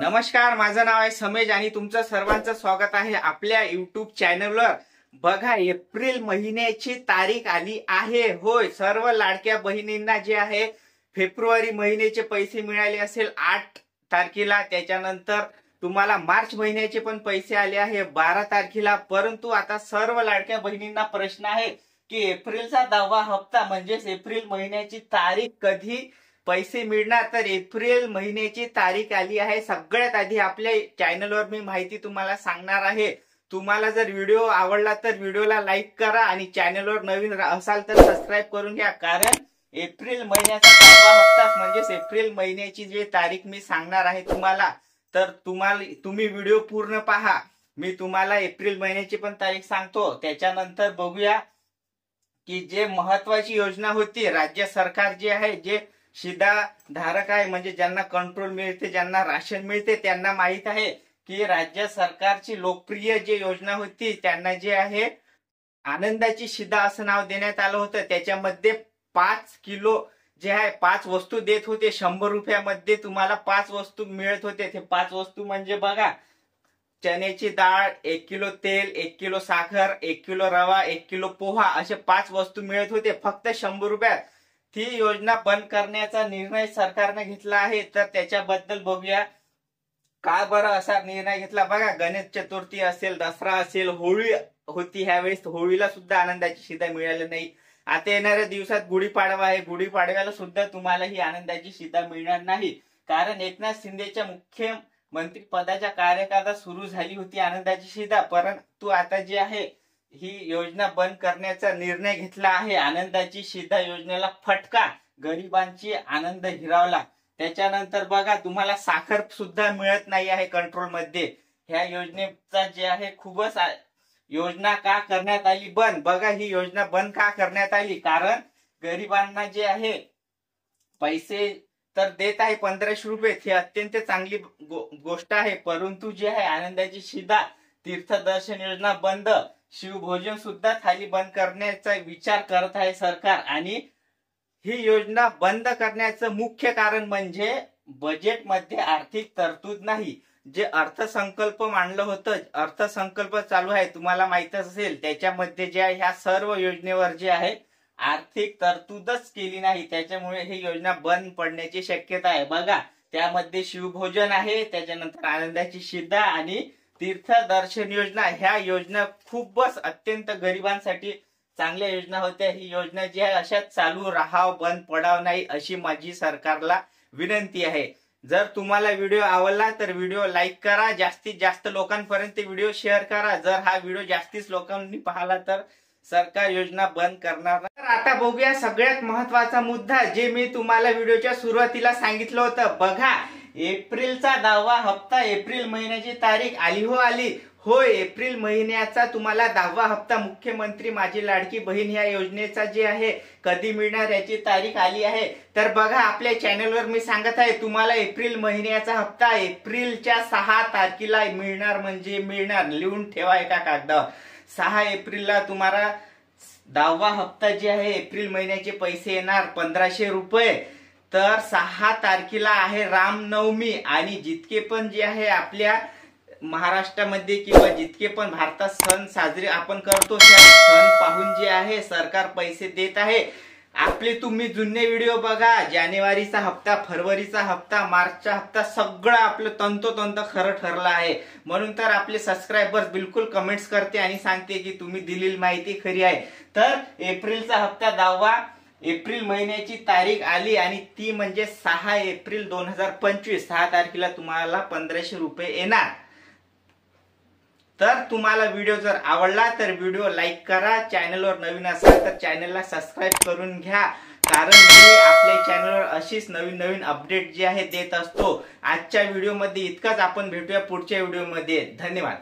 नमस्कार, माझं नाव आहे समेज आणि तुमचं सर्वांचं स्वागत आहे आपल्या YouTube चॅनलवर। बघा, एप्रिल महिन्याची तारीख आली आहे। होय, सर्व लाडक्या बहिणींना जे आहे फेब्रुवारी महिन्याचे पैसे मिळाले असेल 8 तारखेला। त्याच्यानंतर तुम्हाला मार्च महिन्याचे पण पैसे आले आहे 12 तारखेला। परंतु आता सर्व लाडक्या बहिणींना प्रश्न आहे की एप्रिलचा 10वा हप्ता म्हणजे एप्रिल महिन्याची तारीख कधी पैसे मिळणार। तर एप्रिल महिन्याची तारीख आली आहे। सगळ्यात आधी आपल्या चॅनलवर मी माहिती तुम्हाला सांगणार आहे। तुम्हाला जर व्हिडिओ आवडला तर व्हिडिओला लाईक करा आणि चॅनलवर नवीन असाल तर सबस्क्राइब करून घ्या, कारण एप्रिल महिन्याचा 10वा हप्ता म्हणजे एप्रिल महिन्याची जी तारीख मी सांगणार आहे तुम्हाला, तर तुम्ही व्हिडिओ पूर्ण पहा। मी तुम्हाला एप्रिल महिन्याची पण तारीख सांगतो। त्याच्यानंतर बघूया की जे महत्त्वाची योजना होती, राज्य सरकार जे आहे, जे शिधा धारक आहे म्हणजे ज्यांना कंट्रोल मिळते, ज्यांना राशन मिळते, त्यांना माहित आहे की राज्य सरकारची लोकप्रिय जी योजना होती त्यांना जे आहे आनंदाची शिधा असं नाव देण्यात आलं होतं। त्याच्यामध्ये 5 किलो जे आहे 5 वस्तू देत होते। 100 रुपयामध्ये तुम्हाला 5 वस्तू मिळत होते। ते 5 वस्तू म्हणजे बघा, चण्याची डाळ, 1 किलो तेल, 1 किलो साखर, 1 किलो रवा, 1 किलो पोहा, असे 5 वस्तू मिळत होते फक्त 100 रुपयात। ती योजना बंद करण्याचा निर्णय सरकारने घेतला आहे। तर त्याच्याबद्दल बघूया का बरं असा निर्णय घेतला। बघा, गणेश चतुर्थी असेल, दसरा असेल, होळी होती, ह्यावेळेस होळीला सुद्धा आनंदाची शिधा मिळाली नाही। आता येणाऱ्या दिवसात गुढीपाडवा आहे, गुढीपाडव्याला सुद्धा तुम्हाला ही आनंदाची शिधा मिळणार नाही, कारण एकनाथ शिंदेच्या मुख्यमंत्री पदाच्या कार्यकाळात सुरू झाली होती आनंदाची शिधा। परंतु आता जे आहे ही योजना बंद करण्याचा निर्णय घेतला आहे। आनंदाची शिधा योजनेला फटका, गरिबांची आनंद हिरावला। त्याच्यानंतर बघा, तुम्हाला साखर सुद्धा मिळत नाही आहे कंट्रोल मध्ये। ह्या योजनेचा जे आहे खूपच योजना का करण्यात आली बंद। बघा, ही योजना बंद का करण्यात आली, कारण गरिबांना जे आहे पैसे तर देत आहे 1500 रुपये, हे अत्यंत चांगली गोष्ट आहे। परंतु जे आहे आनंदाची शिधा, तीर्थदर्शन योजना बंद, शिवभोजन सुद्धा थाली बंद करण्याचा विचार करत आहे सरकार। आणि ही योजना बंद करण्याचं मुख्य कारण म्हणजे बजेटमध्ये आर्थिक तरतूद नाही। जे अर्थसंकल्प मांडलं होतं, अर्थसंकल्प चालू आहे, तुम्हाला माहितच असेल, त्याच्यामध्ये जे आहे ह्या सर्व योजनेवर जे आहे आर्थिक तरतूदच केली नाही। त्याच्यामुळे ही योजना बंद पडण्याची शक्यता आहे। बघा, त्यामध्ये शिवभोजन आहे, त्याच्यानंतर आनंदाची शिधा आणि तीर्थदर्शन योजना, ह्या योजना खूपच अत्यंत गरिबांसाठी चांगल्या योजना होत्या। ही योजना जी आहे अशाच चालू राहाव, बंद पडाव नाही, अशी माझी सरकारला विनंती आहे। जर तुम्हाला व्हिडिओ आवडला तर व्हिडिओ लाईक करा, जास्तीत जास्त लोकांपर्यंत व्हिडिओ शेअर करा। जर हा व्हिडिओ जास्तीत लोकांनी पाहिला तर सरकार योजना बंद करणार नाही। तर आता बघूया सगळ्यात महत्त्वाचा मुद्दा, जे मी तुम्हाला व्हिडिओच्या सुरुवातीला सांगितलं होतं। बघा, एप्रिलचा 10वा हप्ता, एप्रिल महिन्याची तारीख आली हो आली। होय, एप्रिल महिन्याचा तुम्हाला 10वा हप्ता मुख्यमंत्री माझी लाडकी बहीण ह्या योजनेचा जे आहे कधी मिळणार याची तारीख आली आहे। तर बघा, आपल्या चॅनलवर मी सांगत आहे तुम्हाला एप्रिल महिन्याचा हप्ता एप्रिलच्या 6 तारखेला मिळणार म्हणजे मिळणार। लिहून ठेवा एका कागदावर, 6 एप्रिलला तुम्हाला 10वा हप्ता जे आहे एप्रिल महिन्याचे पैसे येणार 1500 रुपये। तर 6 तारखेला आहे रामनवमी, आणि जितके पण जे आहे आपल्या महाराष्ट्रामध्ये किंवा जितके पण भारतात सण साजरे आपण करतो, त्या सण पाहून जे आहे सरकार पैसे देत आहे। आपले तुम्ही जुने व्हिडिओ बघा, जानेवारीचा हप्ता, फरवरीचा हप्ता, मार्चचा हप्ता, सगळं आपलं तंतोतंत खरं ठरलं आहे। म्हणून तर आपले सबस्क्रायबर्स बिलकुल कमेंट्स करते आणि सांगते की तुम्ही दिलेली माहिती खरी आहे। तर एप्रिलचा हप्ता 10वा एप्रिल महिन्याची तारीख आली आणि ती म्हणजे 6 एप्रिल 2025। 6 तारखेला तुम्हाला 1500 रुपये येणार। तर तुम्हाला व्हिडिओ जर आवडला तर व्हिडिओ लाईक करा, चॅनलवर नवीन असाल तर चॅनलला सबस्क्राइब करून घ्या, कारण मी आपल्या चॅनलवर अशीच नवीन अपडेट जे आहे देत असतो। आजच्या व्हिडिओमध्ये इतकंच, आपण भेटूया पुढच्या व्हिडिओमध्ये। धन्यवाद।